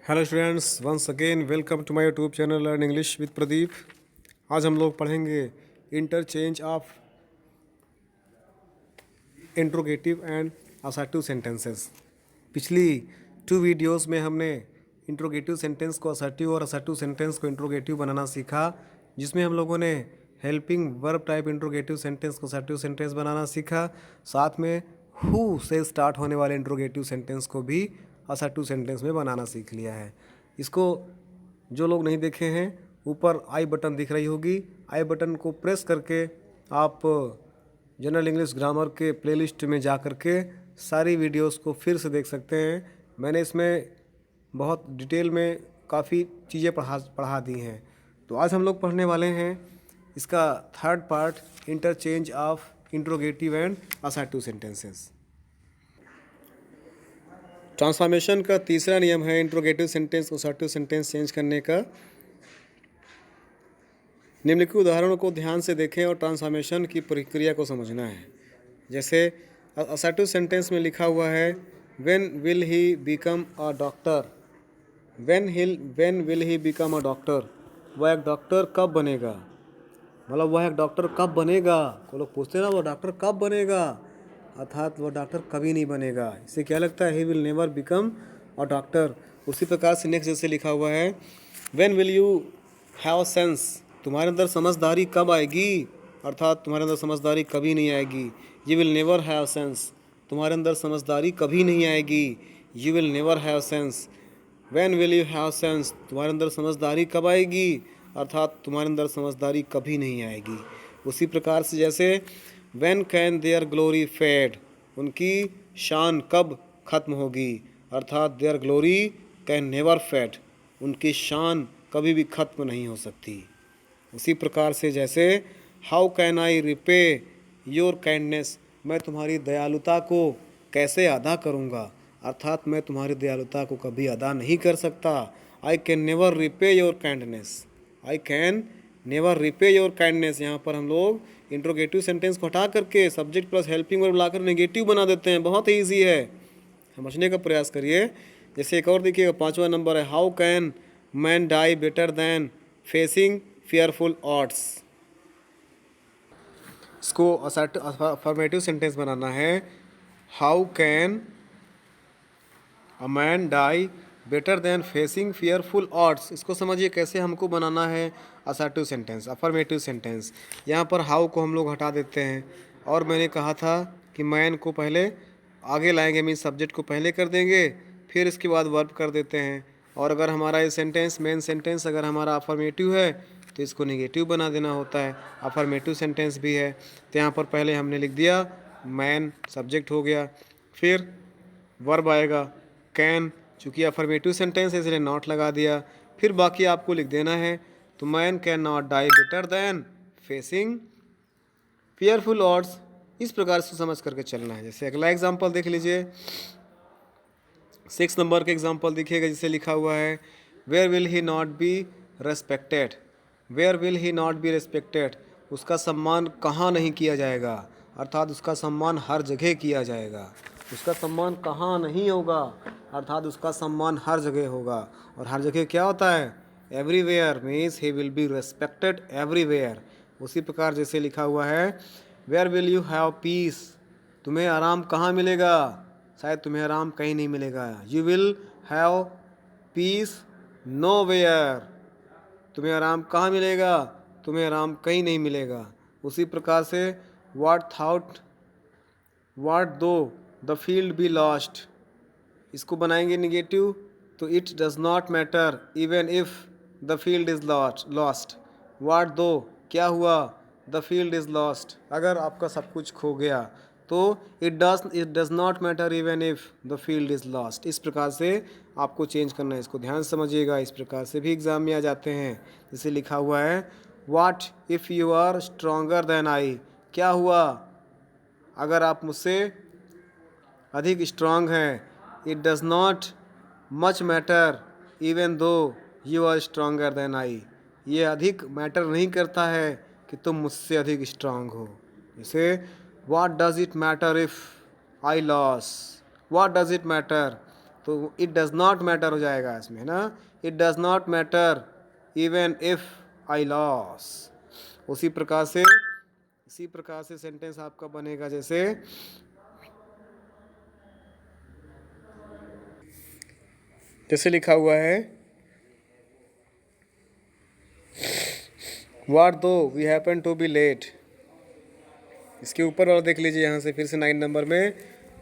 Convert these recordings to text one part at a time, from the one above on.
Hello students, once again welcome to my YouTube channel learn English with Pradeep. आज हम लोग पढ़ेंगे interchange of interrogative and assertive sentences. पिछली 2 videos में हमने इंट्रोगेटिव सेंटेंस को असर्टिव और असर्टिव सेंटेंस को इंट्रोगेटिव बनाना सीखा, जिसमें हम लोगों ने helping verb type interrogative sentence को असर्टिव सेंटेंस बनाना सीखा। साथ में हु से स्टार्ट होने वाले इंट्रोगेटिव सेंटेंस को भी असर्टिव सेंटेंस में बनाना सीख लिया है। इसको जो लोग नहीं देखे हैं, ऊपर आई बटन दिख रही होगी, आई बटन को प्रेस करके आप जनरल इंग्लिश ग्रामर के प्लेलिस्ट में जा कर के सारी वीडियोस को फिर से देख सकते हैं। मैंने इसमें बहुत डिटेल में काफ़ी चीज़ें पढ़ा दी हैं। तो आज हम लोग पढ़ने वाले हैं इसका third part, interchange of interrogative and assertive sentences. Transformation का तीसरा नियम है इंट्रोगेटिव सेंटेंस को असर्टिव सेंटेंस चेंज करने का। निम्नलिखित उदाहरणों को ध्यान से देखें और ट्रांसफॉर्मेशन की प्रक्रिया को समझना है। जैसे असर्टिव सेंटेंस में लिखा हुआ है when will he become a doctor. When will he become a doctor, वह एक डॉक्टर कब बनेगा। मतलब वह एक डॉक्टर कब बनेगा। को लोग पूछते हैं ना, वो डॉक्टर कब बनेगा, अर्थात वह डॉक्टर कभी नहीं बनेगा। इससे क्या लगता है, he will never become a doctor. उसी प्रकार से नेक्स्ट जैसे लिखा हुआ है when will you have sense, तुम्हारे अंदर समझदारी कब आएगी, अर्थात तुम्हारे अंदर समझदारी कभी नहीं आएगी। You will never have sense, तुम्हारे अंदर समझदारी कभी नहीं आएगी। You will never have sense. When will you have sense, तुम्हारे अंदर समझदारी कब आएगी, अर्थात तुम्हारे अंदर समझदारी कभी नहीं आएगी। उसी प्रकार से जैसे when can their glory fade, उनकी शान कब खत्म होगी, अर्थात their glory can never fade, उनकी शान कभी भी खत्म नहीं हो सकती। उसी प्रकार से जैसे how can I repay your kindness, मैं तुम्हारी दयालुता को कैसे अदा करूँगा, अर्थात मैं तुम्हारी दयालुता को कभी अदा नहीं कर सकता। I can never repay your kindness, I can never repay your kindness. यहाँ पर हम लोग इंट्रोगेटिव सेंटेंस को हटा करके सब्जेक्ट प्लस हेल्पिंग वर्ब लाकर नेगेटिव बना देते हैं। बहुत ही ईजी है, समझने का प्रयास करिए। जैसे एक और देखिएगा, 5वां नंबर है how can man die better than facing fearful odds. इसको अफर्मेटिव सेंटेंस बनाना है। How can a man die better than facing fearful odds. इसको समझिए कैसे हमको बनाना है असर्टिव सेंटेंस, अफर्मेटिव सेंटेंस। यहाँ पर हाउ को हम लोग हटा देते हैं और मैंने कहा था कि मैन को पहले आगे लाएंगे, मीन सब्जेक्ट को पहले कर देंगे, फिर इसके बाद वर्ब कर देते हैं। और अगर हमारा ये सेंटेंस मेन सेंटेंस अगर हमारा अफर्मेटिव है तो इसको नेगेटिव बना देना होता है। अफर्मेटिव सेंटेंस भी है तो यहाँ पर पहले हमने लिख दिया मैन, सब्जेक्ट हो गया, फिर वर्ब आएगा कैन, चूँकि अफर्मेटिव सेंटेंस है इसलिए नॉट लगा दिया, फिर बाकी आपको लिख देना है। तो man can not die better than facing fearful odds. इस प्रकार से समझ करके चलना है। जैसे अगला एग्जाम्पल देख लीजिए, 6 नंबर के एग्जाम्पल दिखिएगा, जिसे लिखा हुआ है where will he not be respected. Where will he not be respected, उसका सम्मान कहाँ नहीं किया जाएगा, अर्थात उसका सम्मान हर जगह किया जाएगा। उसका सम्मान कहाँ नहीं होगा, अर्थात उसका सम्मान हर जगह होगा। और हर जगह क्या होता है, everywhere, means he will be respected everywhere. उसी प्रकार जैसे लिखा हुआ है where will you have peace, तुम्हें आराम कहाँ मिलेगा, शायद तुम्हें आराम कहीं नहीं मिलेगा। You will have peace nowhere, तुम्हें आराम कहाँ मिलेगा, तुम्हें आराम कहीं नहीं मिलेगा। उसी प्रकार से व्हाट दो द फील्ड बी लॉस्ट, इसको बनाएंगे निगेटिव तो it does not matter even if the field is lost. What दो क्या हुआ, द फील्ड इज लॉस्ट, अगर आपका सब कुछ खो गया तो it does not matter even if the field is lost. इस प्रकार से आपको चेंज करना है, इसको ध्यान से समझिएगा। इस प्रकार से भी एग्जाम में आ जाते हैं। जैसे लिखा हुआ है what if you are stronger than I, क्या हुआ अगर आप मुझसे अधिक स्ट्रांग हैं। It does not much matter even though you are stronger than I, ये अधिक मैटर नहीं करता है कि तुम मुझसे अधिक स्ट्रांग हो। जैसे what does it matter if I loss, what does it matter, तो इट डज़ नॉट मैटर हो जाएगा इसमें, है ना। It does not matter even if I loss. इसी प्रकार से सेंटेंस आपका बनेगा जैसे लिखा हुआ है, what though we happen to be late. इसके ऊपर वाला देख लीजिए यहाँ से फिर से 9 नंबर में,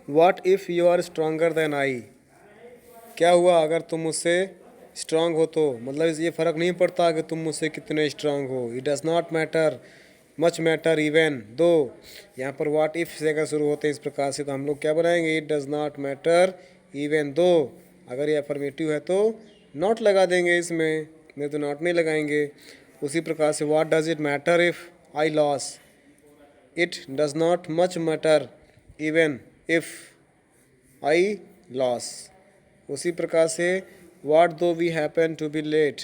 what if you are stronger than I. क्या हुआ अगर तुम मुझसे स्ट्रांग हो तो, मतलब ये फ़र्क नहीं पड़ता कि तुम मुझसे कितने स्ट्रांग हो। It does not matter much matter even दो। यहाँ पर व्हाट इफ़ से अगर शुरू होते हैं इस प्रकार से तो हम लोग क्या बनाएंगे, it does not matter even दो। अगर ये अफर्मेटिव है तो नॉट लगा देंगे इसमें, नहीं तो नॉट नहीं लगाएंगे। उसी प्रकार से what does it matter if I lose, it does not much matter even if I lose. उसी प्रकार से what though we happen to be late,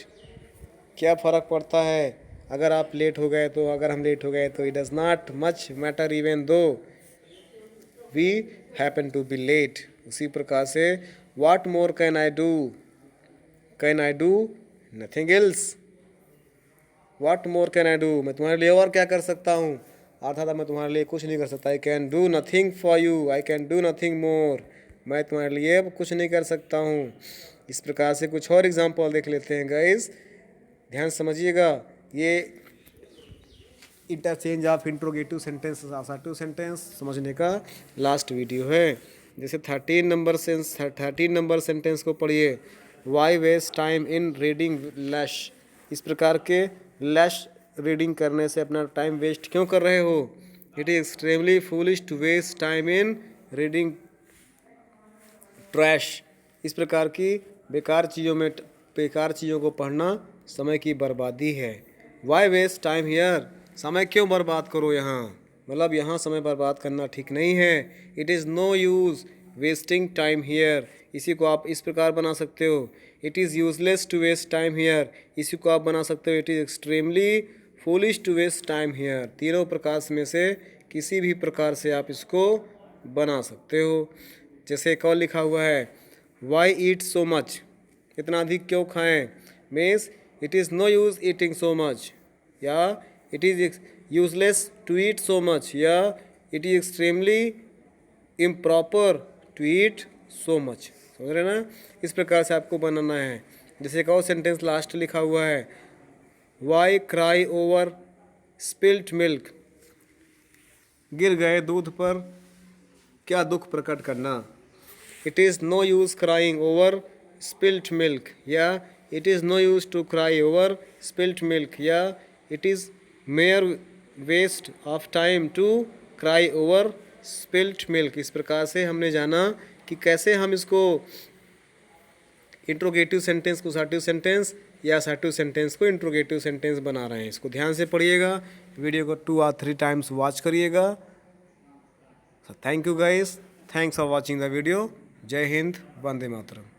क्या फ़र्क पड़ता है अगर आप लेट हो गए तो, अगर हम लेट हो गए तो, it does not much matter even though we happen to be late. उसी प्रकार से what more can I do nothing else. What more can I do, मैं तुम्हारे लिए और क्या कर सकता हूँ, अर्थात मैं तुम्हारे लिए कुछ नहीं कर सकता। I can do nothing for you, I can do nothing more, मैं तुम्हारे लिए अब कुछ नहीं कर सकता हूँ। इस प्रकार से कुछ और एग्जाम्पल देख लेते हैं गाइस, ध्यान समझिएगा। ये interchange of interrogative sentence assertive sentence समझने का लास्ट वीडियो है। जैसे 13 नंबर सेंटेंस को पढ़िए, why waste time in reading lash. इस प्रकार के लैश रीडिंग करने से अपना टाइम वेस्ट क्यों कर रहे हो। It is extremely foolish to waste time in reading trash. इस प्रकार की बेकार चीज़ों को पढ़ना समय की बर्बादी है। वाई वेस्ट टाइम हियर, समय क्यों बर्बाद करो यहाँ, मतलब यहाँ समय बर्बाद करना ठीक नहीं है। It is no use wasting time here, इसी को आप इस प्रकार बना सकते हो, it is useless to waste time here, इसी को आप बना सकते हो, it is extremely foolish to waste time here. तीनों प्रकार में से किसी भी प्रकार से आप इसको बना सकते हो। जैसे एक और लिखा हुआ है, वाई ईट सो मच, इतना अधिक क्यों खाएं, means it is no use eating so much, या it is useless to eat so much, या it is extremely improper to eat so much. समझ रहे ना, इस प्रकार से आपको बनाना है। जैसे एक और सेंटेंस लास्ट लिखा हुआ है, why cry over spilt milk, गिर गए दूध पर क्या दुख प्रकट करना। It is no use crying over spilt milk, या it is no use to cry over spilt milk, या it is mere waste of time to cry over spilt milk. इस प्रकार से हमने जाना कि कैसे हम इसको इंट्रोगेटिव सेंटेंस को असर्टिव सेंटेंस या असर्टिव सेंटेंस को इंट्रोगेटिव सेंटेंस बना रहे हैं। इसको ध्यान से पढ़िएगा, वीडियो को 2 और 3 टाइम्स वॉच करिएगा। Thank you guys, thanks for watching the video. जय हिंद, वंदे मातरम।